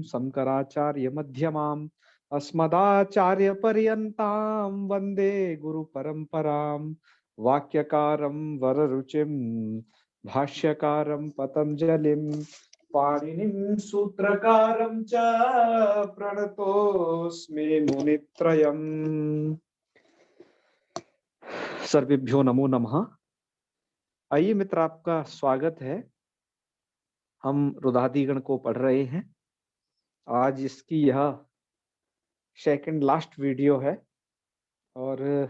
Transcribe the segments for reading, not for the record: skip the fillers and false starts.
शंकराचार्य मध्यमाम् अस्मदाचार्य पर्यन्तां वंदे गुरु परंपरां। वाक्यकारं वररुचिं भाष्यकारं पतंजलिं पाणिनिं सूत्रकारं च प्रणतोऽस्मि मुनित्रयम्। सर्वेभ्यो नमो नमः। आइए मित्र, आपका स्वागत है। हम रुदादिगण को पढ़ रहे हैं। आज इसकी यह सेकंड लास्ट वीडियो है और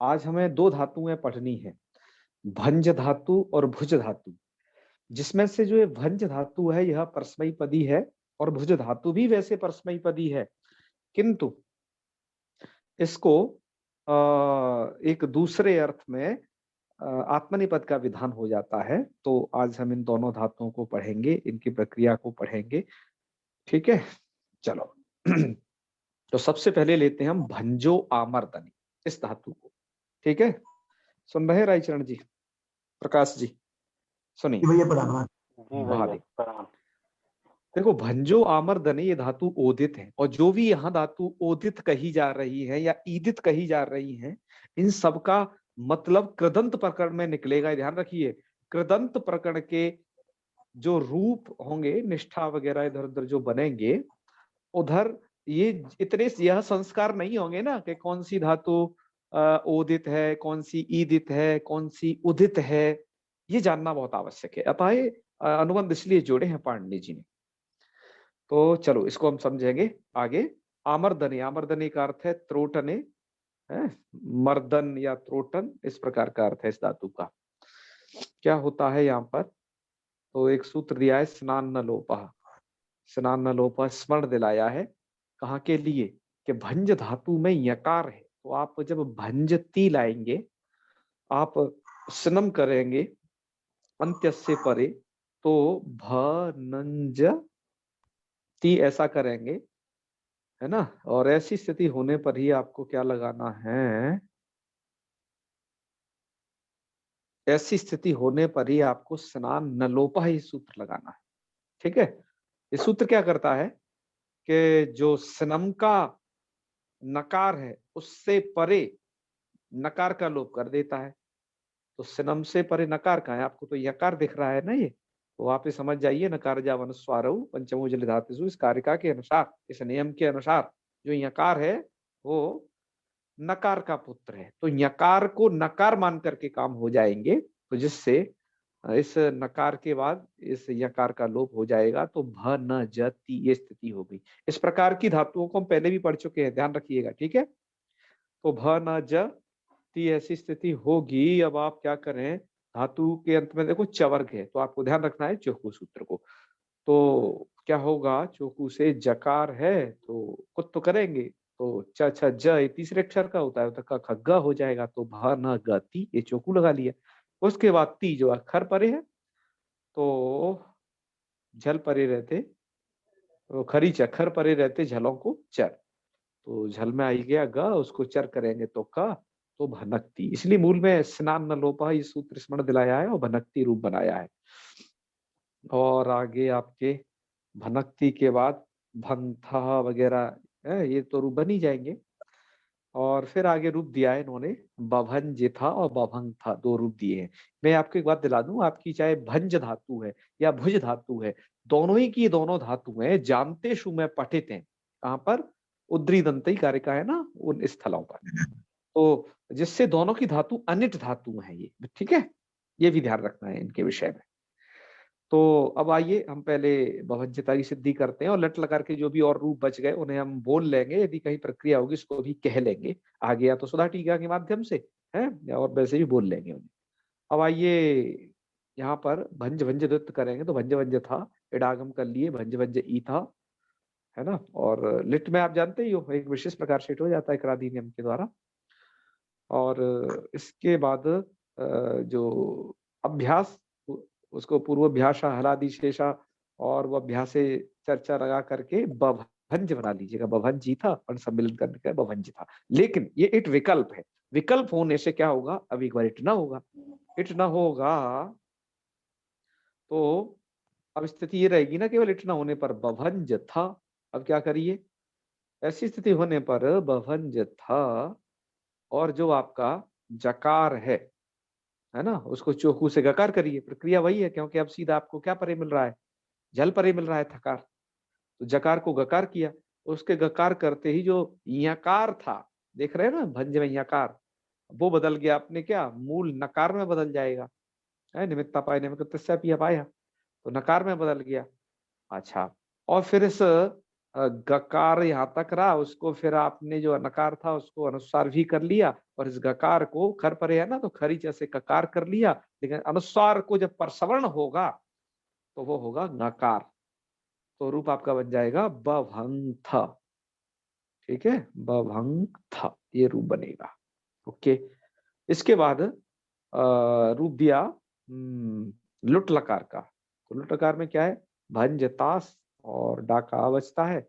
आज हमें दो धातुएं पढ़नी है, भंज धातु और भुज धातु। जिसमें से जो ये भंज धातु है यह परस्मैपदी है और भुज धातु भी वैसे परस्मैपदी है, किंतु इसको एक दूसरे अर्थ में आत्मनिपद का विधान हो जाता है। तो आज हम इन दोनों धातुओं को पढ़ेंगे, इनकी प्रक्रिया को पढ़ेंगे। ठीक है, चलो। तो सबसे पहले लेते हैं हम भंजो आमर्दनी, इस धातु को। ठीक है, सुन रहे रायचरण जी, प्रकाश जी, सुनिए। देखो, भंजो आमर्दनी ये धातु ओदित है, और जो भी यहाँ धातु ओदित कही जा रही है या ईदित कही जा रही है, इन सबका मतलब कृदंत प्रकरण में निकलेगा। ध्यान रखिए, कृदंत प्रकरण के जो रूप होंगे, निष्ठा वगैरह इधर उधर जो बनेंगे, उधर ये इतने यह संस्कार नहीं होंगे ना कि कौन सी धातु ओदित है, कौन सी ईदित है, कौन सी उदित है। ये जानना बहुत आवश्यक है। अतः ये अनुबंध इसलिए जोड़े हैं पाणिनि जी ने। तो चलो इसको हम समझेंगे आगे। आमर्दनी, आमर्दनी का अर्थ है त्रोटने, है मर्दन या त्रोटन, इस प्रकार का अर्थ है इस धातु का। क्या होता है यहाँ पर, तो एक सूत्र दिया है, स्नान न लोपः। स्नान न लोपः स्मरण दिलाया है, कहाँ के लिए, कि भंज धातु में यकार है। तो आप जब भंजती लाएंगे, आप स्नम करेंगे अंत्य से परे, तो भनंज ती ऐसा करेंगे, है ना। और ऐसी स्थिति होने पर ही आपको क्या लगाना है, ऐसी स्थिति होने पर ही आपको स्नान न लोपः ही सूत्र लगाना है। ठीक है, ये सूत्र क्या करता है कि जो स्नम का नकार है उससे परे नकार का लोप कर देता है। तो स्नम से परे नकार का है, आपको तो यकार दिख रहा है ना, ये तो आप ये समझ जाइए, नकार जावन स्वारऊ पंचमो जल धातुषु, इस कारिका के अनुसार, इस नियम के अनुसार जो यकार है वो नकार का पुत्र है। तो यकार को नकार मान करके काम हो जाएंगे, तो जिससे इस नकार के बाद इस यकार का लोप हो जाएगा, तो भ न ज ती ये स्थिति होगी। इस प्रकार की धातुओं को हम पहले भी पढ़ चुके हैं, ध्यान रखिएगा। ठीक है, तो भ न ज ती ऐसी स्थिति होगी। अब आप क्या करें, धातु के अंत में देखो चवर्ग है, तो आपको ध्यान रखना है चौकू सूत्र को। तो क्या होगा, चौकू से जकार है तो कुत तो करेंगे, तो च छ ज ये तीसरे अक्षर का होता है, तो क ख ग हो जाएगा। तो भ न ग ती, ये चौकू लगा लिया। उसके बाद ती जो अक्षर परे है, तो झल परे रहते, तो खरी चखर परे रहते झलों को चर, तो झल में आई गया ग, उसको चर करेंगे तो क, तो भनकती। इसलिए मूल में स्नान न लोपः ये सूत्र स्मरण दिलाया है और भनकती रूप बनाया है। और आगे आपके भनकती के बाद भंथा वगैरह है, ये तो रूप बन ही जाएंगे। और फिर आगे रूप दिया है इन्होंने, बभंजिथा और बभंथा, दो रूप दिए हैं। मैं आपको एक बात दिला दूं, आपकी चाहे भंज धातु है या भुज धातु है, दोनों ही की दोनों धातुएं जानतेषु में पठित हैं। कहाँ पर, उद्री दंतई कारिका है ना, उन स्थलों पर। तो जिससे दोनों की धातु अनिट धातु है ये। ठीक है, ये भी ध्यान रखना है इनके विषय में। तो अब आइए हम पहले भवंजिता की सिद्धि करते हैं, और लट लगा के जो भी और रूप बच गए उन्हें हम बोल लेंगे, यदि कहीं प्रक्रिया होगी उसको भी कह लेंगे आगे, या तो सुधा टीका के माध्यम से है, और वैसे भी बोल लेंगे उन्हें। अब आइए यहाँ पर भंज भंज द्वित करेंगे, तो भंज भंज था, इडागम कर लिए, भंज भंज ई था, है ना। और लिट में आप जानते ही हो, एक विशेष प्रकार से हो जाता है क्रादि नियम के द्वारा। और इसके बाद जो अभ्यास, उसको पूर्वाभ्यास हलादि शेषा, और वो अभ्यास से चर्चा लगा करके बभंज बना लीजिएगा। बभंजी था और सम्मिलन करने का बभंज था। लेकिन ये एक विकल्प है, विकल्प होने से क्या होगा, अब एक बार इट ना होगा, इट ना होगा तो अब स्थिति ये रहेगी ना केवल इट न होने पर बभंज था। अब क्या करिए, ऐसी स्थिति होने पर बभंज था और जो आपका जकार है ना, उसको चोखू से गकार करिए। प्रक्रिया वही है, क्योंकि अब सीधा आपको क्या परे मिल रहा है, जल परे मिल रहा है थकार। तो जकार को गकार किया, उसके गकार करते ही जो यकार था, देख रहे हैं ना भंज में यकार, वो बदल गया अपने क्या मूल नकार में बदल जाएगा। है निमित्ता पाए निमित्त तस्या पिया पाया, तो नकार में बदल गया। अच्छा, और फिर इस गकार यहाँ तक रहा, उसको फिर आपने जो नकार था उसको अनुस्वार भी कर लिया, और इस गकार को खर परे है ना, तो खरी जैसे ककार कर लिया, लेकिन अनुस्वार को जब परसवर्ण होगा तो वो होगा नकार। तो रूप आपका बन जाएगा बभंथ। ठीक है, बभंथ ये रूप बनेगा। ओके, इसके बाद रूप दिया लुट लकार का। तो लुट लकार में क्या है, भंज तास और डाका बचता है,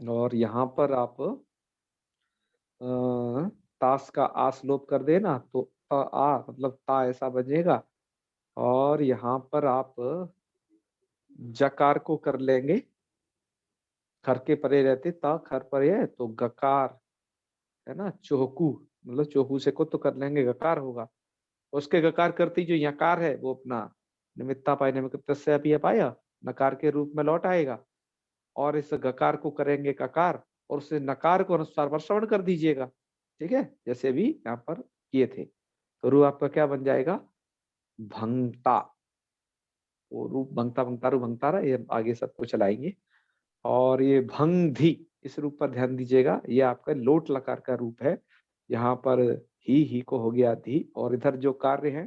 और यहाँ पर आप तास का आस लोप कर देना तो आ मतलब ता ऐसा बनेगा। और यहाँ पर आप जकार को कर लेंगे, खर के परे रहते ता खर परे है तो गकार, है ना, चोहकू, मतलब चोहू से को तो कर लेंगे गकार होगा। उसके गकार करती जो यकार है वो अपना निमित्ता पाए निमित्त से भी पाया नकार के रूप में लौट आएगा, और इस गकार को करेंगे ककार, और उसे नकार को अनुस्वार पर श्रवण कर दीजिएगा। ठीक है, जैसे भी यहाँ पर किए थे। तो रूप आपका क्या बन जाएगा, भंगता। वो रूप भंगता भंगता रू भंगतारा, ये आगे सबको चलाएंगे। और ये भंगधी, इस रूप पर ध्यान दीजिएगा, ये आपका लोट लकार का रूप है। यहाँ पर ही को हो गया धी, और इधर जो कार्य है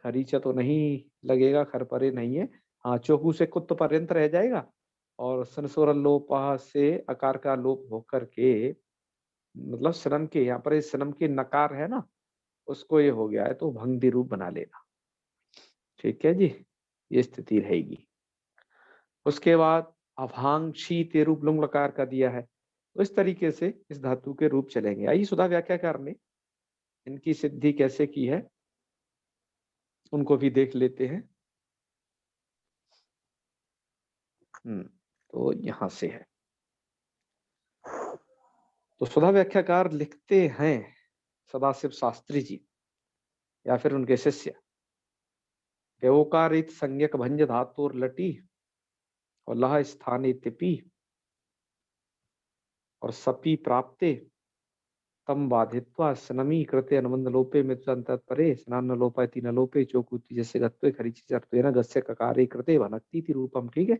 खरीचा तो नहीं लगेगा, खरपरे नहीं है। हाँ, चौकू से कुत्त पर्यंत रह जाएगा, और सनसोर लोपा से अकार का लोप होकर के, मतलब सनम के यहाँ पर इस सनम के नकार है ना, उसको ये हो गया है, तो भंगदी रूप बना लेना। ठीक है जी, ये स्थिति रहेगी। उसके बाद अभांक्षी ते रूप लुंग लकार का दिया है। तो इस तरीके से इस धातु के रूप चलेंगे। आइए सुधा व्याख्याकार ने इनकी सिद्धि कैसे की है उनको भी देख लेते हैं। तो यहां से है, तो सुधा व्याख्याकार लिखते हैं सदाशिव शास्त्री जी या फिर उनके शिष्य, ओकारित संज्ञक भंज धातुर लटी और लह स्थाने तिपी और सपी प्राप्ते तम बाधित्वा स्नमी कृते अनुबंध लोपे मित्रंतत्परे स्नान न लोपयति न लोपे चोकुति जैसे गत्वे खरीचि चर्त्वेन गस्य ककारे कृते भनक्ति इति रूपम। ठीक है,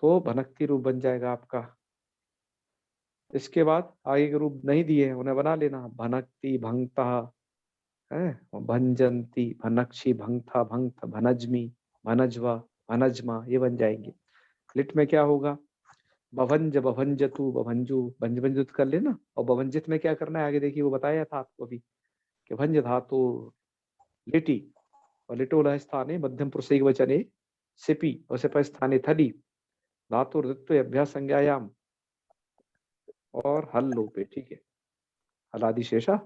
तो भनक्ति रूप बन जाएगा आपका। इसके बाद आगे के रूप नहीं दिए हैं, उन्हें बना लेना। भनक्ति भंगता है, भंजंती भनक्षी भंगथा भंगथ भनजमी भनजवा भनजमा, ये बन जाएंगे। लिट में क्या होगा, बभंज बभंजतु बभंजू, भंज भंजुत कर लेना। और बभंजित में क्या करना है आगे देखिए, वो बताया था आपको अभी कि भंज धातु लिटी, और लिटोल स्थाने मध्यम पुरुष वचने सिपी और सिप स्थाने थली धातु अभ्यास संज्ञायाम और हल लोपे। ठीक है, हलादि शेषा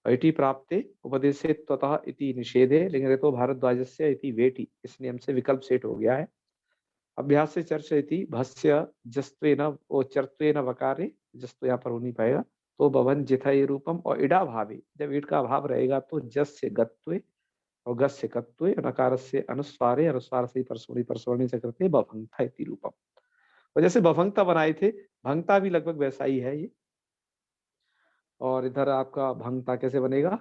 ऐटी प्राप्ते उपदेशे त्वतः इति निषेधे, लेकिन ऋतो भारद्वाजस्य इति वेटी, इस नियम से विकल्प सेट हो गया है। अभ्यास से चर्चयति भस्य जस्त्वेन ओ चर्त्वेन वकारे, जस्तु यहाँ पर हो नहीं पाएगा, तो भवन जिथय रूपम, और इडा भावे, जब ईड का भाव रहेगा तो जस से गत्वे और गस से कत्वे, नकार से अनुस्वारे, अनुस्वार से परसोणी परसोणी से करते बभंगता इति रूपम। और जैसे बभंगता बनाए थे, भंगता भी लगभग वैसा ही है ये। और इधर आपका भंगता कैसे बनेगा,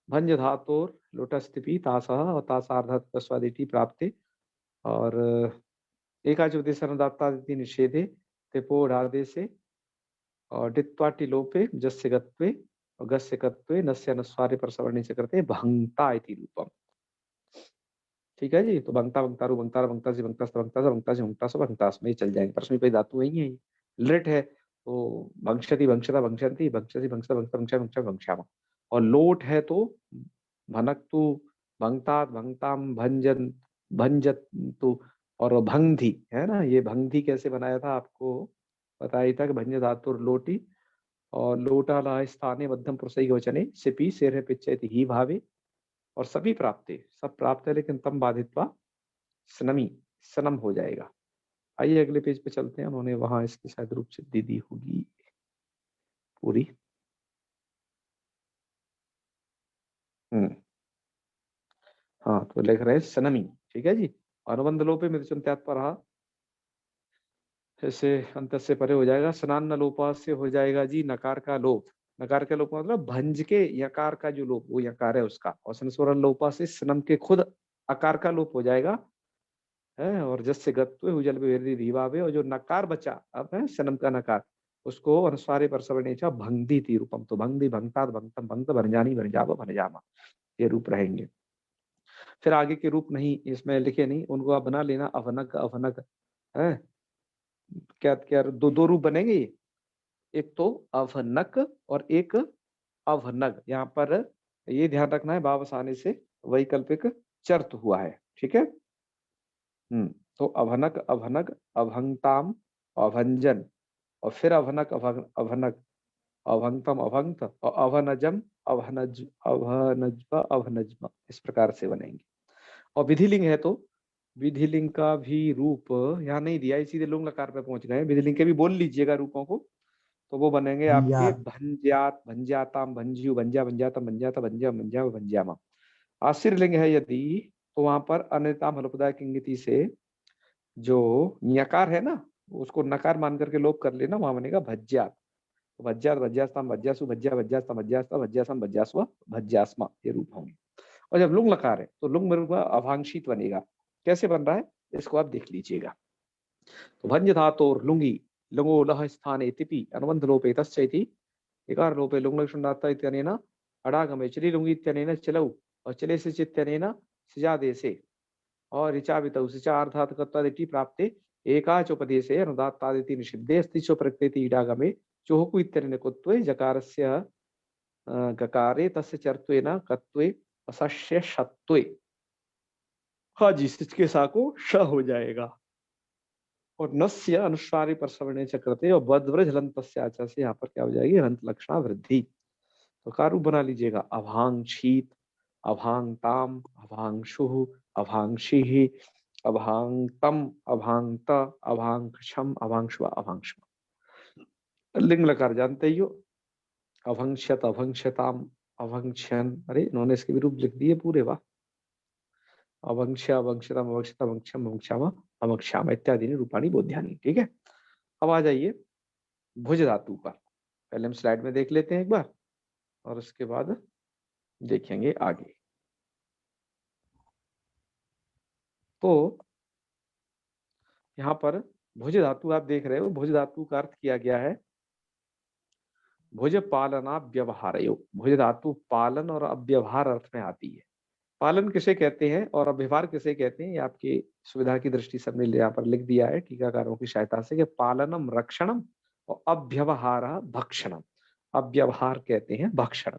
भंज धातुर लोटस्तिपि तासह और तासार्धस्वादिति प्राप्ति, और एकाचोदेशनदात्तादिति निषेधे तिपो राधे से, और डित्वाटि लोपे जस्य गत्वे और गस्य कत्वे नस्य अनुस्वारे पर सवर्णी से करते भंगता इति रूपम। ठीक है जी, तो भंगता भंगतारु भंगतार भंगता से भंगता से भंगता से भंगता से भंगता से भंगता में चल जाएंगे। प्रश्न पे धातु वही है, लिट है तो भंक्षति भंक्षता भंक्षन्ति भंक्षति भंक्षता भंक्षता भंक्षा भंक्षा भंक्षामा, और लोट है तो भनक्तु भंगतात भंगताम भंजन भंजतु, और भंगधि है ना, ये भंगधि कैसे बनाया था आपको बताया था कि भंज धातुर लोटी और लोटा ला स्थाने मध्यम पुरुषै वचने सिपी शेर पिच्चैति ही भावे, और सभी प्राप्त है, सब प्राप्त है, लेकिन तम बाधित्वा स्नमी, सनम हो जाएगा। आइए अगले पेज पे चलते हैं, उन्होंने वहां इसकी शायद रूप सिद्धि दी होगी पूरी। हाँ, तो लिख रहे हैं सनमी, ठीक है जी। अनुबंध लोपे मृदुचंत्यात पर ऐसे अंत से परे हो जाएगा। स्नान न लोपा से हो जाएगा जी नकार का लोप। नकार का लोप मतलब भंज के यकार का जो लोप, वो यकार है उसका। और संस्वर लोपा से स्नम के खुद आकार का लोप हो जाएगा है। और जस गत्व हुजल धीवावे, और जो नकार बचा अब है सनम का नकार, उसको अनुस्वारे पर सवर्णेचा भंगदी थी रूपम, तो भंगदी भंगतात भंगतम भंगत भंजानी भंजाव भंजामा, ये रूप रहेंगे। फिर आगे के रूप नहीं इसमें लिखे नहीं, उनको आप बना लेना। अवनक अवनक है, क्या क्या दो दो रूप बनेंगे ये, एक तो अवनक और एक अवनग। यहाँ पर ये ध्यान रखना है, भाव आने से वैकल्पिक चर्त हुआ है, ठीक है। तो अभनक अभनग अभंगताम अभंजन, और फिर अभनक अभनक अभंगतम अभंगत, और अभनजम अभनज अभनज्म अभनज्म, इस प्रकार से बनेंगे। और विधिलिंग है तो विधिलिंग का भी रूप यहाँ नहीं दिया, सीधे लुंग लकार पे पहुंच गए। विधिलिंग के भी बोल लीजिएगा रूपों को, तो वो बनेंगे आपके भंजार। भंज्यात भंज्याताम भंज्यु भंज्या भंज्यातम भंज्याता भंज्या भंज्या भंज्यामा। आशीर्लिंग है यदि, तो वहां पर अन्यताम हलोपदाय किंगति से जो ञकार है ना, उसको नकार मान करके लोप कर लेना, वहां बनेगा भज्यात। तो भज्यात भज्यास्ताम भज्यासु भज्या भज्यास्ताम भज्यास्ता भज्यासम भज्यास्व भज्यास्मा, ये रूप होंगे। और जब लुंग लकार है तो लुंग में अभांशित बनेगा। कैसे बन रहा है इसको आप देख लीजिएगा। तो भंज धातोर लुंगी लुंगो लह स्थाने तिपि अनुबंध लोपे तस्यैति इकार लोपे लुंग लक्षणार्थ इत्यनेन अडागमे चली लुंगी इत्यनेन चलौ, और चले से चित्यनेन सिजादेशे, और ऋचा वितौ सिचा अर्थात कर्तादिति प्राप्ते एकाच उपदेशे अनुदात्तादिति निषिद्धे अस्ति च प्रकृति इडागमे चोहकु इत्यनेन कुत्वे जकारस्य गकारे तस्य चर्त्वेन कत्वे असस्य शत्वे। हाँ जी, सिच साको श हो जाएगा। और नस्य अनुस्वारी पर सवर्णे चक्रते, और बद्व्रज हलंत से यहाँ पर क्या हो जाएगी, हलंत लक्षणा वृद्धि। तो कारू बना लीजिएगा, अभांक्षीत अभांगताम अभांशु अभांक्षी अभांगतम अभांगत अभांक्षम अभांशु अभांशु। लिंग लकार जानते ही हो, अभंक्षत अभंक्षताम अभंक्षन, अरे इन्होंने इसके भी रूप लिख दिए पूरे, वाह। अवंक्ष अवंक्षतम अवंक्षत अवंक्षम अवंक्षाम अवंक्षाम इत्यादि रूपाणी बोध्यानी, ठीक है। अब आ जाइए भुज धातु पर, पहले हम स्लाइड में देख लेते हैं एक बार, और उसके बाद देखेंगे आगे। तो यहाँ पर भुज धातु आप देख रहे हो, भुज धातु का अर्थ किया गया है भुज पालना व्यवहार। भुज धातु पालन और अव्यवहार अर्थ में आती है। पालन किसे कहते हैं और अव्यवहार किसे कहते हैं, ये आपकी सुविधा की दृष्टि से हमने यहाँ पर लिख दिया है टीकाकारों की सहायता से, कि पालनम रक्षणम और अव्यवहार भक्षणम। अव्यवहार कहते हैं भक्षण।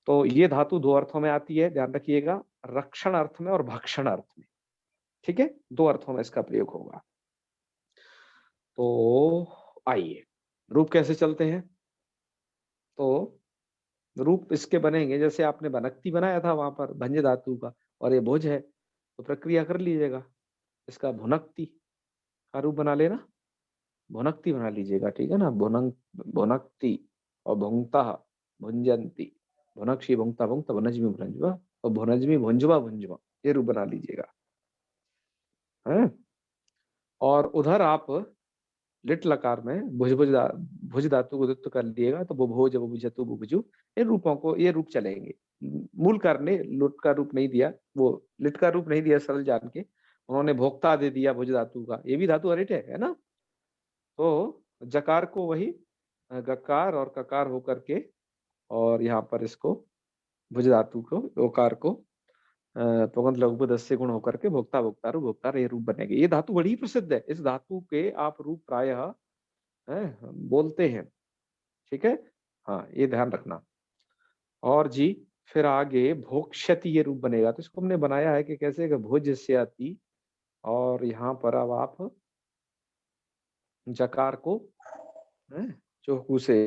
तो ये धातु दो अर्थों में आती है, ध्यान रखिएगा, रक्षण अर्थ में और भक्षण अर्थ में, ठीक है, दो अर्थों में इसका प्रयोग होगा। तो आइए रूप कैसे चलते हैं। तो रूप इसके बनेंगे जैसे आपने बनक्ति बनाया था वहां पर भंज धातु का, और ये भुज है, तो प्रक्रिया कर लीजिएगा, इसका भुनक्ति का रूप बना लेना, भुनक्ति बना लीजिएगा, ठीक है ना। भुनक्ति और भुंगता भुंजंती, भुनक्षी भुंगता भुंगता भुनजमी भुनजवा, और भुनजमी भुंजवा भुंजवा, ये रूप बना लीजिएगा है। और उधर आप लिट लकार में भुज धातु को दुत्व कर दिएगा, तो बुभोज बुभुजतु बुभुजु, इन रूपों को, ये रूप चलेंगे। मूलकार ने लुट का रूप नहीं दिया, वो लिट का रूप नहीं दिया सरल जान के, उन्होंने भोक्ता दे दिया भुज धातु का, ये भी धातु अरिट है ना। तो जकार को वही गकार और ककार होकर के, और यहाँ पर इसको भुज धातु को ओकार को पुगंत लघु दस्य गुण होकर के भोक्ता भोक्तार भोक्तार, ये रूप बनेंगे। ये धातु बड़ी प्रसिद्ध है, इस धातु के आप रूप प्रायः बोलते हैं, ठीक है। हाँ, ये ध्यान रखना। और जी फिर आगे भोक्ष्यति ये रूप बनेगा, तो इसको हमने बनाया है कि कैसे, कि भुज से अति, और यहाँ पर अब आप जकार को चौकू से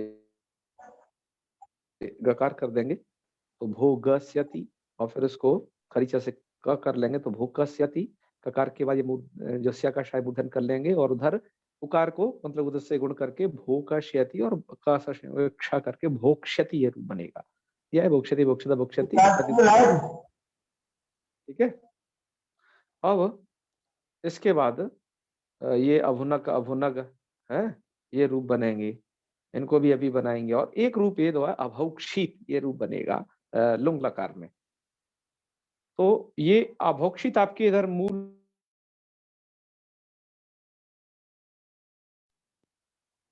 गकार कर देंगे, तो भोगस्यति और फिर उसको खरीचा से क कर लेंगे तो भूकस्यति, ककार के बाद ये जो स्या का शाय मूर्धन कर लेंगे और उधर उकार को मतलब उधर से गुण करके भूकश्यति और क स श करके भोक्ष्यति ये रूप बनेगा। यह है भोक्ष्यति भोक्ष्यता भोक्ष्यति। ठीक है। अब इसके बाद ये अभुनक अभुनग है, ये रूप बनेंगे, इनको भी अभी बनाएंगे। और एक रूप ये दो है अभौक्षित, ये रूप बनेगा लुंग लकार में। तो ये अभौक्षित आपके इधर मूल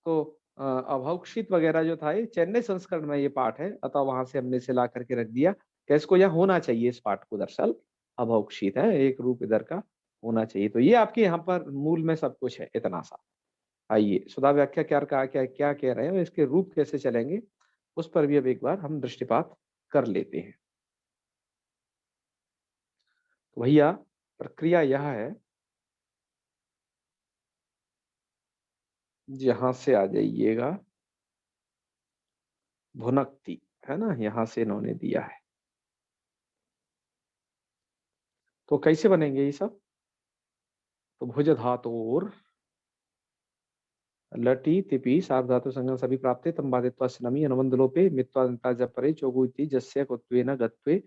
तो अभौक्षित वगैरह जो था ये चेन्नई संस्करण में ये पाठ है, अतः वहां से हमने इसे ला करके रख दिया कि इसको यहाँ होना चाहिए, इस पाठ को दरअसल अभौक्षित है, एक रूप इधर का होना चाहिए। तो ये आपके यहाँ पर मूल में सब कुछ है इतना सा। आइए सुधा व्याख्या क्या क्या कह रहे हैं और इसके रूप कैसे चलेंगे उस पर भी अब एक बार हम दृष्टिपात कर लेते हैं। तो भैया प्रक्रिया यह है, यहां से आ जाइएगा, भुनक्ति है ना, यहां से इन्होंने दिया है। तो कैसे बनेंगे ये सब? तो भुज धातुर लटी तिपि सार्वधातु संज्ञा सभी प्राप्ते तम बाधित्वा स्नमी अनुबंध लोपे मित्वा जपरे चोगुति जस्य कुत्वेन गत्वे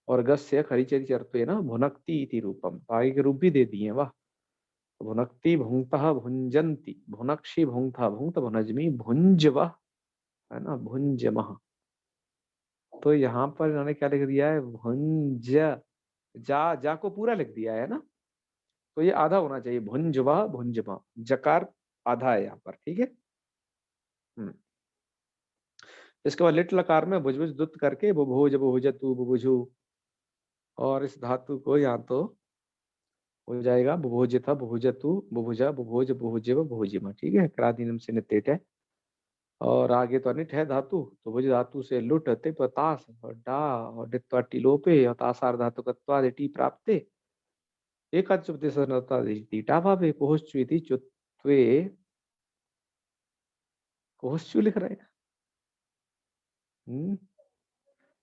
और गस्य खरीचरि चर्त्वेन भुनक्ति इति रूपम। तो आगे के रूप भी दे दिए। वाह। भुनक्ति भुंक्तः भुंजन्ति, भुनक्षि भुंक्तः भुंक्त भुनज्मि भुंजवः है ना, भुंजमः। तो यहाँ पर इन्होंने क्या लिख दिया है, भुंज, जा को पूरा लिख दिया है ना, तो ये आधा होना चाहिए, भुंजवा भुंजमा, जकार आधा है यहाँ पर। ठीक है। इसके बाद लिट लकार में भुजभुज दुत करके बुभुज बुभुजतु बुभुजु, और इस धातु को यहाँ तो हो जाएगा बुभुजिता बुभुजतु बुभुजा बुभुज बुभुजिव बुभुजिमा। ठीक है, क्रादिनम से नितेट है। और आगे तो अनिट है धातु, तो भुज धातु से लुट तिप तास और डा और डित्वा टिलोपे और तासार धातु कत्वा टी प्राप्ते एक टीटा भावे कोहश्चुति चुत्वे, कोहश्चु लिख रहे हैं।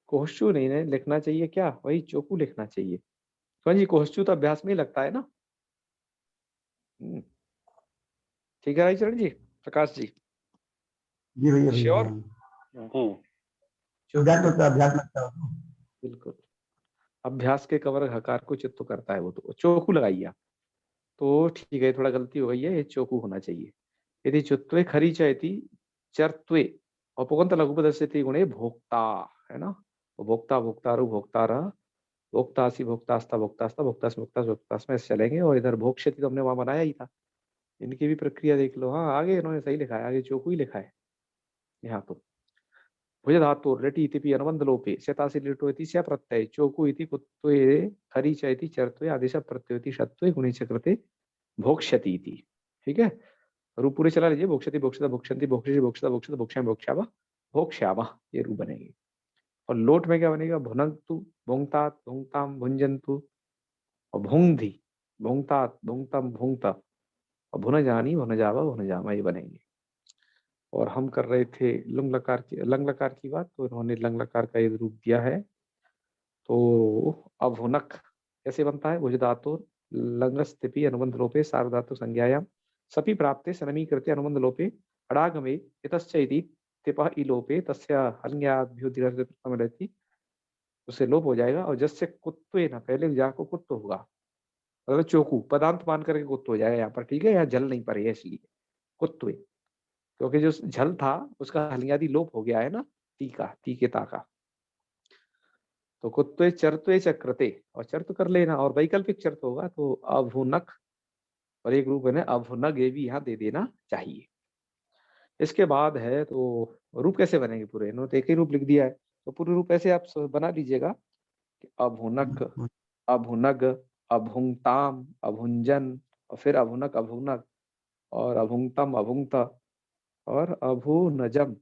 कोहश्चु नहीं लिखना चाहिए, क्या वही चोकू लिखना चाहिए। तो जी कोहश्चु तो अभ्यास में ही लगता है ना। ठीक है राई चरण जी, प्रकाश जी। जी भैया श्योर। अभ्यास लगता है। बिल्कुल, अभ्यास के कवर हकार को चित्त करता है वो, तो चोकू लगाइए आप। तो ठीक है, थोड़ा गलती हो गई है, ये चोकू होना चाहिए। यदि चुत्वे खरी चयति चर्त्वे और पुगंत लघुपदस्यति गुणे भोक्ता है ना, भोक्ता भोक्तारु भोक्तारा भोक्तासी भोक्तास्ता भोक्तास्ता भोक्तास भोक्तास भोक्तास में चलेंगे। और इधर भोक्ष्यति तो हमने वहां बनाया ही था, इनकी भी प्रक्रिया देख लो। हाँ आगे इन्होंने सही लिखा है, आगे चोकू ही लिखा है यहाँ तो। भुज धातु रटि इति अनुबंध लोपे शतासी लिटो इति स्य प्रत्यय चोकु इति कुत्वे खरी च इति चर्त्वे आदेश प्रत्यय इति शत्वे गुणे च कृते भोक्ष्यति इति। ठीक है, रूप पूरे चला लीजिए, भोक्ष्यति भोक्ष्यता भोक्ष्यन्ति भोक्ष्यति भोक्ष्यता भोक्ष्यता भोक्ष्यामि भोक्ष्यावा भोक्ष्यामः, ये रूप बनेगी। और लोट में क्या बनेगा, भुनक्तु भुंक्तात भुंक्ताम भुंजन्तु और भुंगधि भुंक्तात भुंक्तम भुंक्ता और भुनजानी भुनजावा भुनजामा, ये बनेंगे। और हम कर रहे थे लंग लकार की बात, तो इन्होंने लंग लकार का ये रूप दिया है। तो अभुनक कैसे बनता है, भुज धातु लंगस्तिपि अनुबंध लोपे सार्वधातु संज्ञायाम सपि प्राप्ते सनमीकृत्य अनुबंध लोपे अडागमे इतश्च इति तिपः इलोपे तस्य हल्ङ्याभ्युदीर्घ प्रथम रहती, उससे लोप हो जाएगा। और जस्य कुत्वे ना, पहले जा को कुत्त होगा, मतलब चोकू पदांत मान करके कुत्त हो जाएगा यहाँ पर। ठीक है, यहाँ जल नहीं पड़ेगा इसलिए कुत्वे, क्योंकि जो झल था उसका हलियादी लोप हो गया है ना, टीका टीके ताका। तो कुत्वे चरत्वे चक्रते, और चर्त कर लेना, और वैकल्पिक चर्त होगा तो अभुनक, और एक रूप है अभुनग, ये भी यहाँ दे देना चाहिए। इसके बाद है तो रूप कैसे बनेंगे पूरे, इन्होंने तो एक ही रूप लिख दिया है, तो पूरे रूप ऐसे आप बना लीजिएगा कि अभुनक अभुनग अभुंगताम अभुंजन और फिर अभुनक अभुनग और अभुंगतम अभुंगत और अभुनजम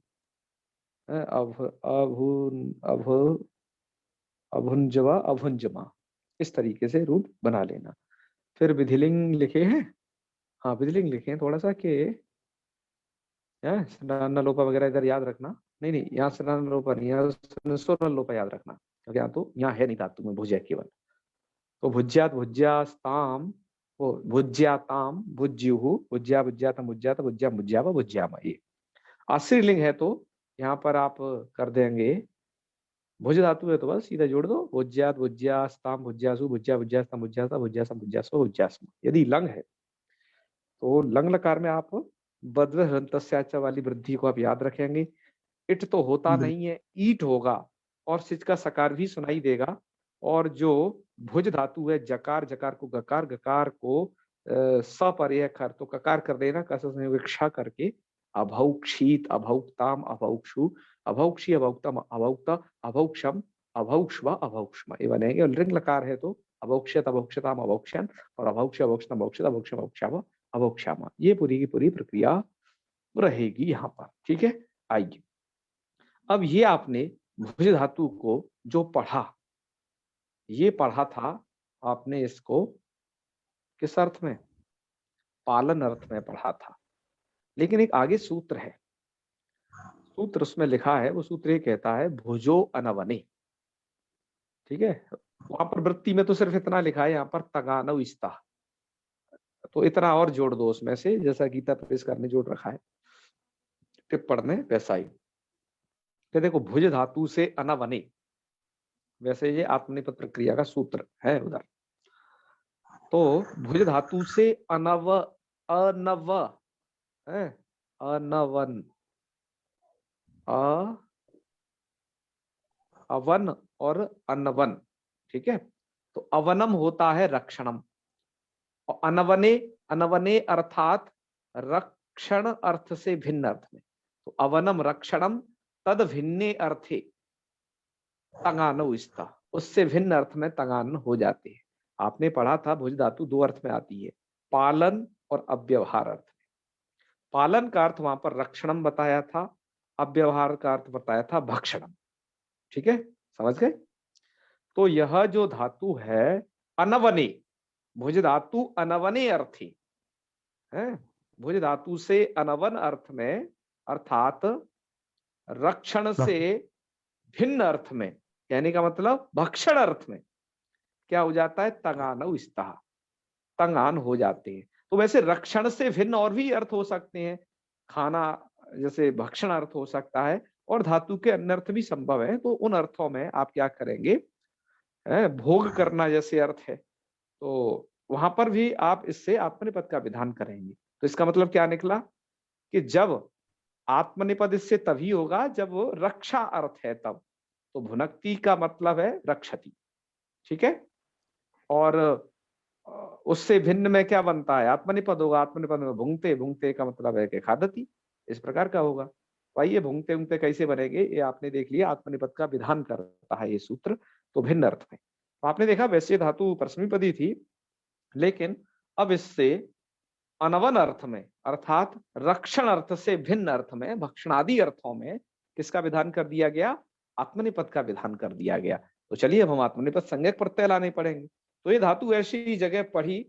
अभ अभु अभु अभुंजवा अभुंजमा, इस तरीके से रूप बना लेना। फिर विधिलिंग लिखे हैं, हाँ विधिलिंग लिखे हैं थोड़ा सा कि लोपा वगैरह इधर याद रखना। नहीं यहाँ स्नान लोपा नहीं, यहाँ स्वर लोपा याद रखना। क्योंकि यहाँ है नहीं धातु में, भुज है केवल। तो भुज्यात भुज्यास्ताम, वो भुज्याताम भुज्युहु, भुज्या भुज्यातम भुज्यात भुज्या भुज्याव भुज्याम, ये आश्रयलिंग है तो यहाँ पर आप कर देंगे, भुज धातु है तो बस सीधा जोड़ दो, भुज्यात भुज्यास्ताम भुज्यासु भुज्या भुज्यास्ताम भुज्यासा भुज्यासम भुज्यासो भुज्यास्म। यदि लंग है तो लंग लकार में आप बद्व हृंतस्याच वाली वृद्धि को आप याद रखेंगे। इट तो होता नहीं है, ईट होगा, और सिच का सकार भी सुनाई देगा। और जो भुज धातु है, जकार, जकार को गकार, गकार को सपर्य खर, तो ककार कर देना, कक्षा करके अभौक्षीत, अभौक्ताम, अभौक्षु, अभौक्षी, अभौक्तम, अभौक्त, अभौक्षम, अभौक्ष्व, अभौक्ष्म, ये बनेंगे। और लिंग लकार है तो अभौक्षत, अभौक्षताम, अभौक्षण, और अभौक्ष, अभौक्षतम, अभौक्षत, अभौक्षम, अभौक्षाम, अभौक्षाम, ये पूरी की पूरी प्रक्रिया रहेगी यहाँ पर। ठीक है, आइए अब ये आपने भुज धातु को जो पढ़ा, ये पढ़ा था आपने इसको किस अर्थ में, पालन अर्थ में पढ़ा था। लेकिन एक आगे सूत्र है, सूत्र उसमें लिखा है, वो सूत्र ये कहता है भुजो अनवने। ठीक है, वहां पर वृत्ति में तो सिर्फ इतना लिखा है, यहाँ पर तगानव इस्ता, तो इतना और जोड़ दो उसमें से, जैसा गीता प्रेसकर ने जोड़ रखा है टिप्पण में वैसा ही। तो देखो भुज धातु से अनवने, वैसे ये आत्मनिपद प्रक्रिया का सूत्र है उधर। तो भुज धातु से अनव, अनव है, अनवन, अवन और अनवन। ठीक है, तो अवनम होता है रक्षणम, और अनवने, अनवने अर्थात रक्षण अर्थ से भिन्न अर्थ में। तो अवनम रक्षणम तद भिन्ने अर्थे तंगानो इस्ता, उससे भिन्न अर्थ में तंगान हो जाते हैं। आपने पढ़ा था भुज धातु दो अर्थ में आती है, पालन और अव्यवहार अर्थ में। पालन का अर्थ वहां पर रक्षणम बताया था, अव्यवहार का अर्थ बताया था भक्षणम। ठीक है, समझ गए। तो यह जो धातु है अनवने, भुज धातु अनवने अर्थी है, भुज धातु से अनवन अर्थ में, अर्थात रक्षण से भिन्न अर्थ में, कहने का मतलब भक्षण अर्थ में क्या हो जाता है, तंगानव इस्ता, तंगान हो जाते हैं। तो वैसे रक्षण से भिन्न और भी अर्थ हो सकते हैं, खाना जैसे भक्षण अर्थ हो सकता है, और धातु के अन्य अर्थ भी संभव है। तो उन अर्थों में आप क्या करेंगे, भोग करना जैसे अर्थ है, तो वहां पर भी आप इससे आत्मनिपद का विधान करेंगे। तो इसका मतलब क्या निकला कि जब आत्मनिपद इससे तभी होगा जब वो रक्षा अर्थ है तब। तो भुनक्ति का मतलब है रक्षति। ठीक है, और उससे भिन्न में क्या बनता है, आत्मनिपद होगा। आत्मनिपद में भुंगते, भुंगते का मतलब है कि खादती, इस प्रकार का होगा। आइए भुंगते भुंगते कैसे बनेंगे ये आपने देख लिया, आत्मनिपद का विधान करता है ये सूत्र, तो भिन्न अर्थ में। तो आपने देखा वैसे धातु परस्मैपदी थी, लेकिन अब इससे अनवन अर्थ में, अर्थात रक्षण अर्थ से भिन्न अर्थ में, भक्षणादि अर्थों में किसका विधान कर दिया गया, आत्मनिपद का विधान कर दिया गया। तो चलिए अब हम आत्मनिपद संज्ञक प्रत्यय लाने पड़ेंगे। तो ये धातु ऐसी जगह पढ़ी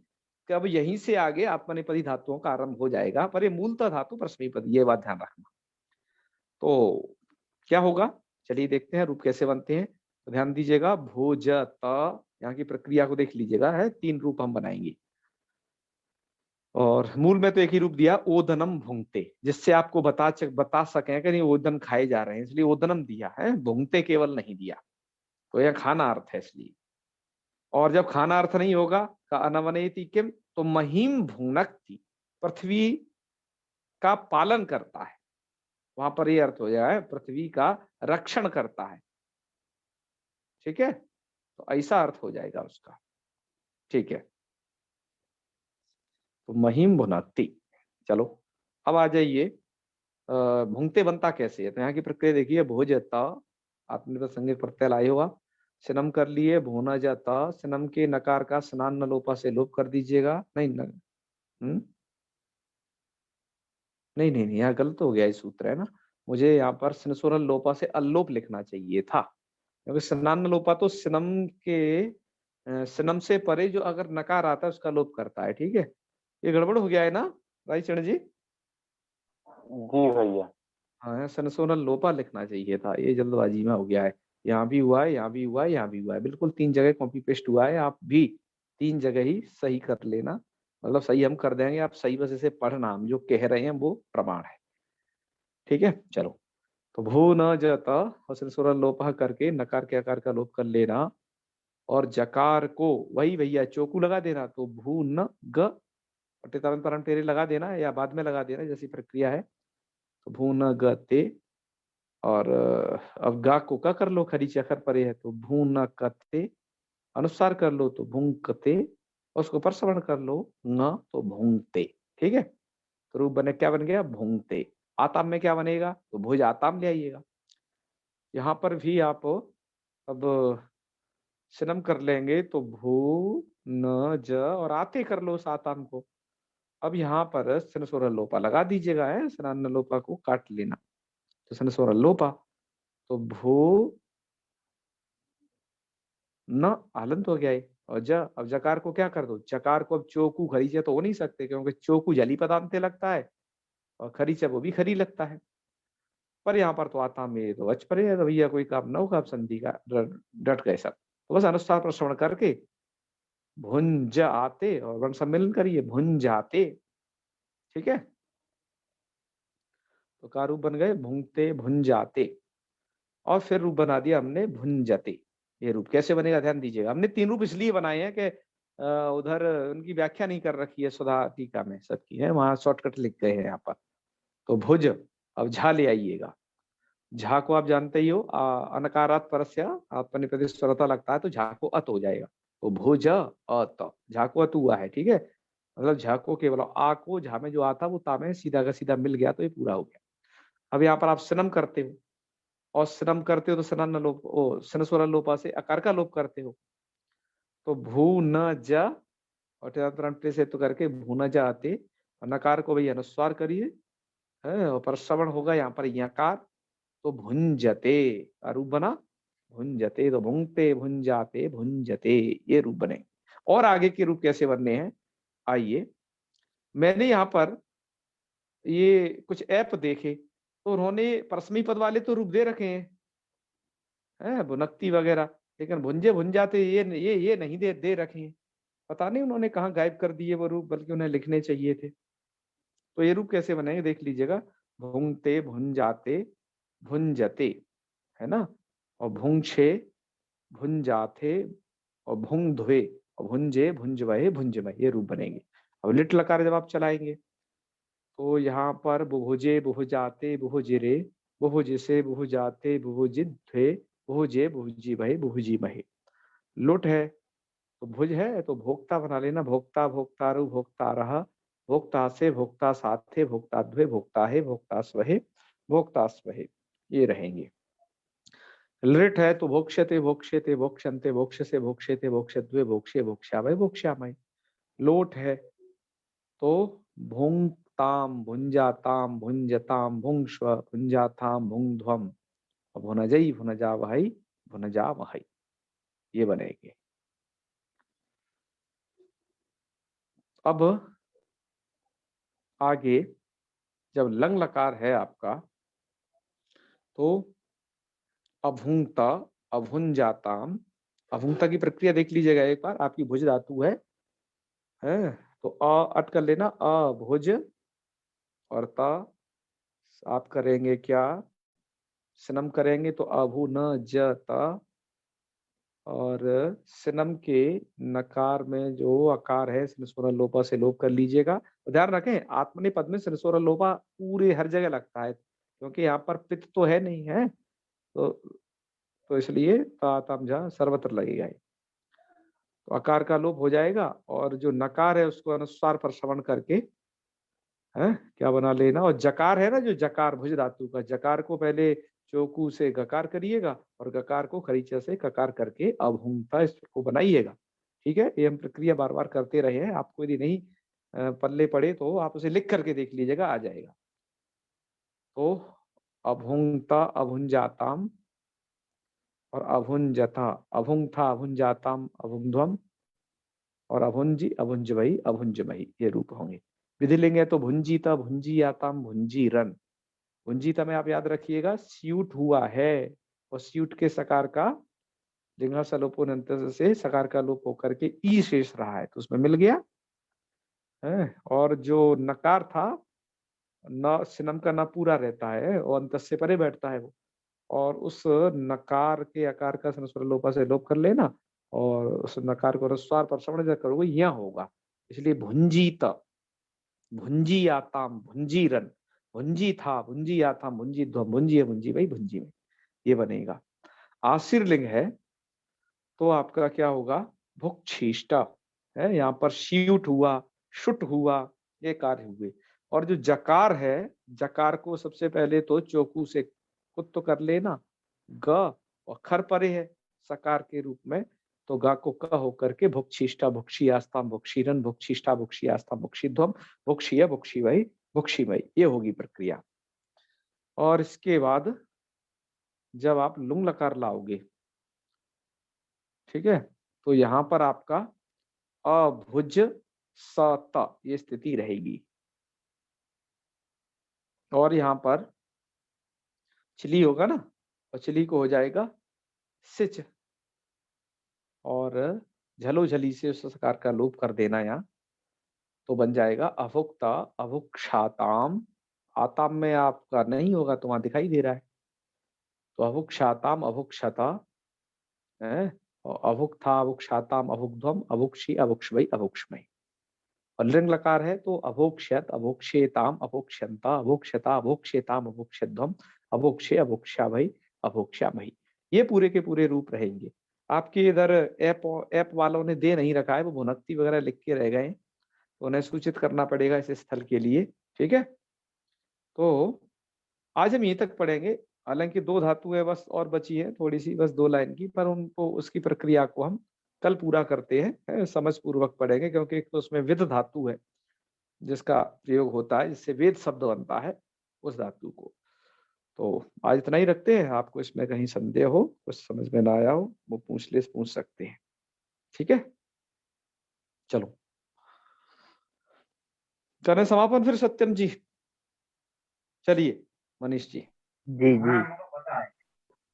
कि अब यहीं से आगे आत्मनिपदी धातुओं का आरंभ हो जाएगा, पर ये मूलतः धातु परस्मैपदी, ये बात ध्यान रखना। तो क्या होगा, चलिए देखते हैं रूप कैसे बनते हैं। तो ध्यान दीजिएगा, भोज त, यहाँ की प्रक्रिया को देख लीजिएगा, है 3 रूप हम बनाएंगे। और मूल में तो एक ही रूप दिया, ओदनम भुंगते, जिससे आपको बता सकें कि नहीं ओदन खाए जा रहे हैं, इसलिए ओदनम दिया है, भुंगते केवल नहीं दिया। तो यह खाना अर्थ है इसलिए। और जब खाना अर्थ नहीं होगा का अनवनेति किम, तो महीम भुनक्ति, पृथ्वी का पालन करता है, वहां पर यह अर्थ हो जाए पृथ्वी का रक्षण करता है। ठीक है, तो ऐसा अर्थ हो जाएगा उसका। ठीक है, तो महिम भुनक्ति। चलो अब आ जाइए, भुंगते बनता कैसे है, तो यहाँ की प्रक्रिया देखिए, भोजता, आत्मनिपद संज्ञक प्रत्यय लाए हुआ, स्नम कर लिए, भोना जाता, स्नम के नकार का स्नान न लोपा से लोप कर दीजिएगा। नहीं नहीं नहीं नहीं, यहाँ गलत हो गया, ये सूत्र है ना, मुझे यहाँ पर स्नसुरल लोपा से अल्लोप लिखना चाहिए था, क्योंकि स्नान लोपा तो स्नम के स्नम से परे जो अगर नकार आता है उसका लोप करता है। ठीक है, ये गड़बड़ हो गया है ना रायचरण जी? जी भैया। हाँ, स्नसुरल लोपा लिखना चाहिए था, ये जल्दबाजी में हो गया है। यहाँ भी हुआ है, यहाँ भी हुआ है, यहाँ भी हुआ है, बिल्कुल 3 जगह कॉपी पेस्ट हुआ है। आप भी 3 जगह ही सही कर लेना, मतलब सही हम कर देंगे, आप सही बस इसे पढ़ना, हम जो कह रहे हैं वो प्रमाण है। ठीक है, चलो। तो भू न जत और स्वर लोप करके नकार के आकार का लोप कर लेना, और जकार को वही भैया चोकू लगा देना, तो भू न ग टेतारन परम टेरे लगा देना या बाद में लगा देना, जैसी प्रक्रिया है। तो भू न ग ते, और अब गा को का कर लो, खरी चखर परे है तो भू न कते, अनुसार कर लो तो भूंगते, और उसको परसवर्ण कर लो न तो भूंगते। ठीक है, तो रूप बने क्या बन गया, भूंगते। आताम में क्या बनेगा, तो भुज आताम ले आइएगा। यहाँ पर भी आप अब सिनम कर लेंगे, तो भू न ज और आते कर लो उस आताम को। अब यहाँ पर सनसोरा लोपा लगा दीजिएगा, है सनान लोपा को काट लेना, तो सनसोरा लोपा, तो भू न हलंत हो गया है। और ज, अब जकार को क्या कर दो, जकार को अब चोकू खरीचे तो हो नहीं सकते, क्योंकि चोकू जली पदांते लगता है और खरीचा वो भी खरी लगता है। पर यहाँ पर तो आता में तो अच परे है, तो भैया कोई काम न होगा, आप संधि का डट गए सब। तो बस अनुस्वार पर श्रवण करके भुंज आते और वर्ण सम्मेलन करिए, भुंज आते। ठीक है, तो का रूप बन गए भुंगते भुंजाते, और फिर रूप बना दिया हमने भुंजते। ये रूप कैसे बनेगा ध्यान दीजिएगा, हमने 3 रूप इसलिए बनाए हैं कि उधर उनकी व्याख्या नहीं कर रखी है सुधा टीका में सबकी, है वहां शॉर्टकट लिख गए हैं यहाँ पर। तो भुज, अब झा ले आइएगा। झा को आप जानते ही हो, अनकारात परस्य आत्मनिपद स्वरता लगता है, तो झा को अत हो जाएगा, तो भुज अत, झा को अत हुआ है। ठीक है, मतलब झा को केवल आ को झा में जो आता वो ता में सीधा का सीधा मिल गया, तो ये पूरा हो गया। अब यहाँ पर आप सनम करते हो, और सनम करते हो तो सनन लोप, ओ सनस्वरा लोपा से आकार का लोप करते हो, तो भू न ज और टेरांतरण से तो करके भू न जाते, और नकार को भाई अनुस्वार करिए, है, और पर श्रवण होगा यहाँ पर यकार, तो भुंजते का रूप बना, भुंजते, तो भुंगते भुंजाते भुंजते, ये रूप बने। और आगे के रूप कैसे बनने हैं, आइए। मैंने यहाँ पर ये कुछ ऐप देखे, तो उन्होंने परस्मी पद वाले तो रूप दे रखे हैं, भुनकती वगैरह, लेकिन भुंजे भुंजाते ये नहीं दे रखे हैं। पता नहीं उन्होंने कहाँ गायब कर दिए वो रूप, बल्कि उन्हें लिखने चाहिए थे। तो ये रूप कैसे बनेंगे देख लीजिएगा, भुंगते भुंजाते भुंजते, है ना, और भुंक्षे भुंजाथे, और भुंग धुए, और भुंजे भुंजवहे भुंजमय, ये रूप बनेंगे। अब लिट लकार जब आप चलाएंगे, तो यहाँ पर बुभुजे बुभुजाते बुभुजिरे, बुभुजिसे बुभुजाते बुभुजिध्वे, बुभुजे बुभुजी भय बुभुजी महे। लुट है तो भुज है, तो भोक्ता बना लेना, भोक्ता भोक्तारु भोक्ता रहा, भोक्ता से भोक्ता साथे भोक्ता द्वे भोक्ता है भोक्ता स्वहे भोक्ता स्वहे, ये रहेंगे। लृट है तो भोक्ष्यते भोक्ष्यते भोक्ष्यन्ते भोक्ष्यसे भोक्ष्यते भोक्ष्यद्वे भोक्ष्ये भोक्ष्यामय भोक्ष्यामय। लोट है तो भुंक्ताम भुंजाताम भुंजताम भुंक्ष्व भुंजाताम भुंध्वम, भुनजई भुनजावहै भुनजामहै, ये बनेंगे। अब आगे जब लंग लकार है आपका, तो अभुंगता अभुंजाताम, अभुंगता की प्रक्रिया देख लीजिएगा एक बार, आपकी भुज धातु है, तो अट कर लेना, अभुज, और ता आप करेंगे क्या, सनम करेंगे, तो अभु न ज ता, और सनम के नकार में जो आकार है स्वर लोपा से लोप कर लीजिएगा। तो ध्यान रखें आत्मने पद में स्वर लोपा पूरे हर जगह लगता है, क्योंकि यहाँ पर पित तो है नहीं है, तो इसलिए ता तम झा सर्वत्र लगेगा। तो आकार का लोप हो जाएगा, और जो नकार है उसको अनुस्वार पर श्रवण करके, है क्या बना लेना, और जकार है ना, जो जकार भुज धातु का, जकार को पहले चोकू से गकार करिएगा, और गकार को खरीचा से ककार करके अभुंगता इसको बनाइएगा। ठीक है, ये हम प्रक्रिया बार बार करते रहे हैं, आपको यदि नहीं पल्ले पड़े तो आप उसे लिख करके देख लीजिएगा, आ जाएगा। तो अभुंगता अभुंजाताम, और अभुंजता अभुंगथा अभुंजाताम अभुंध्वम, और अभुंजी अभुंजवही अभुंजमही, ये रूप होंगे। विधि लेंगे तो भुंजीता भुंजीयाताम भुंजीरन, भुंजीता में आप याद रखिएगा स्यूट हुआ है, और स्यूट के सकार का लिंगा सलोपोनंत से सकार का लोप होकर के ई शेष रहा है, तो उसमें मिल गया है। और जो नकार था, न सिनम का न पूरा रहता है और अंत से परे बैठता है वो, और उस नकार के आकार का संस्वर लोपा से लोप कर लेना और उस नकार को रस्वार पर श्रवण जब करोगे यह होगा। इसलिए भुंजीत, भुंजी आताम, भुंजीरन, भुंजी था, भुंजी आताम, भुंजी ध्वम, भुंजी है, भुंजी भाई भुंजी में ये बनेगा। आशीर्लिंग है तो आपका क्या होगा, भुक्षिष्ट है, यहाँ पर शीयुट हुआ, शुट हुआ, ये कार्य हुए। और जो जकार है, जकार को सबसे पहले तो चौकू से कुत्तो कर लेना, ग और खर परे है सकार के रूप में, तो गा को क होकर के भुक्षिष्टा, भुक्षी आस्ताम, भुक्षीरन, भुक्षिष्टा, भुक्षी आस्ताम, भुक्षिध्वम, भुक्षीय, भुक्षी भाई, भुक्षीमय, ये होगी प्रक्रिया। और इसके बाद जब आप लुंग लकार लाओगे, ठीक है, तो यहां पर आपका अभुज सत ये स्थिति रहेगी। और यहां पर चिली होगा ना, और चिली को हो जाएगा सिच, और झलो झली से उस सकार का लोप कर देना यहाँ, तो बन जाएगा अभुक्ता, अभुक्षाताम। आताम में आपका नहीं होगा तो वहां दिखाई दे रहा है, तो अभुक्षाताम, अभुक्षता है, और अभुक्था, अभुक्षाताम, अभुक्ध्वम, अभुक्षी, अभुक्षमयी, अभुक्षमयी। और लिंग लकार है तो अभोक्ष्यत, अभोक्ष्येताम, अभोक्ष्यंता, अभोक्ष्यता, अभोक्ष्येताम, अभोक्ष्यध्वम, अभोक्ष्य, अभोक्ष्याभई, अभोक्ष्यामही, ये पूरे के पूरे रूप रहेंगे। आपके इधर ऐप वालों ने दे नहीं रखा है, वो भुनक्ति वगैरह लिख के रह गए, तो उन्हें सूचित करना पड़ेगा इस स्थल के लिए, ठीक है। तो आज हम ये तक पढ़ेंगे, हालांकि 2 धातु है बस और बची है थोड़ी सी, बस 2 लाइन की, पर उनको उसकी प्रक्रिया को हम कल पूरा करते हैं, समझ पूर्वक पढ़ेंगे, क्योंकि एक तो उसमें विद धातु है जिसका प्रयोग होता है, जिससे वेद शब्द बनता है उस धातु को। तो आज इतना ही रखते हैं, आपको इसमें कहीं संदेह हो, कुछ समझ में ना आया हो, वो पूछ सकते हैं, ठीक है। चलो करें समापन फिर सत्यम जी, चलिए मनीष जी। जी जी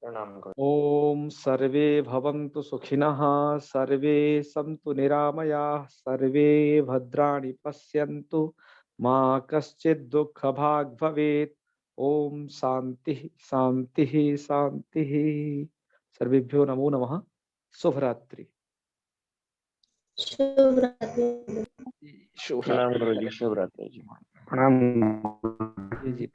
प्रणाम करो। ओम सर्वे भवन्तु सुखिनः, सर्वे सन्तु निरामयाः, सर्वे भद्राणि पश्यन्तु, मा कश्चित् दुःखभाग् भवेत्। ओम शांति शांति शांति। सर्वेभ्यो नमो नमः। शुभरात्रि। शुभरात्रि। शुभरात्रि। प्रणाम करो जी, शुभ रात्रि जी, प्रणाम। जी।